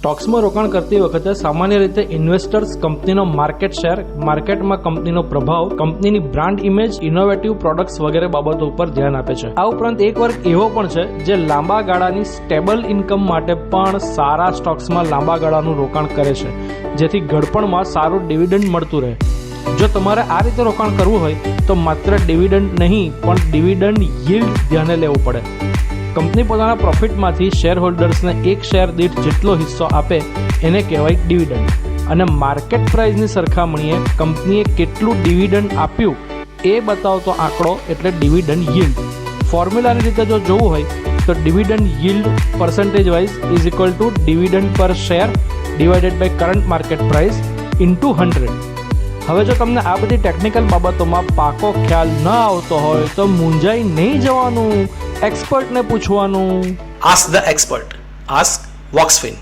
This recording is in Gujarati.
સ્ટોક્સમાં રોકાણ કરતી વખતે સામાન્ય રીતે ઇન્વેસ્ટર્સ કંપનીનો માર્કેટ શેર, માર્કેટમાં કંપનીનો પ્રભાવ, કંપનીની બ્રાન્ડ ઇમેજ, ઇનોવેટિવ પ્રોડક્ટ્સ વગેરે બાબતો ઉપર ધ્યાન આપે છે. આ ઉપરાંત એક વર્ગ એવો પણ છે જે લાંબા ગાળાની સ્ટેબલ ઇન્કમ માટે પણ સારા સ્ટોક્સમાં લાંબા ગાળાનું રોકાણ કરે છે, જેથી ઘડપણમાં સારું ડિવિડન્ડ મળતું રહે. જો તમારે આ રીતે રોકાણ કરવું હોય તો માત્ર ડિવિડન્ડ નહીં પણ ડિવિડન્ડ yieldધ્યાને લેવું પડે. કંપની પોતાના પ્રોફિટમાંથી શેર હોલ્ડર્સને એક શેર દીઠ જેટલો હિસ્સો આપે એને કહેવાય ડિવિડન્ડ. અને માર્કેટ પ્રાઇસની સરખામણીએ કંપનીએ કેટલું ડિવિડન્ડ આપ્યું એ બતાવતો આંકડો એટલે ડિવિડન્ડ yield. ફોર્મ્યુલાની રીતે જો જોવું હોય તો dividend yield percentage wise is equal to dividend per share divided by current market price into 100. હવે જો તમને આ બધી ટેકનિકલ બાબતોમાં પાકો ખ્યાલ ન આવતો હોય તો મૂંઝાઈ નહીં જવાનું, એક્સપર્ટને પૂછવાનું. Ask the expert. Ask Voxfin.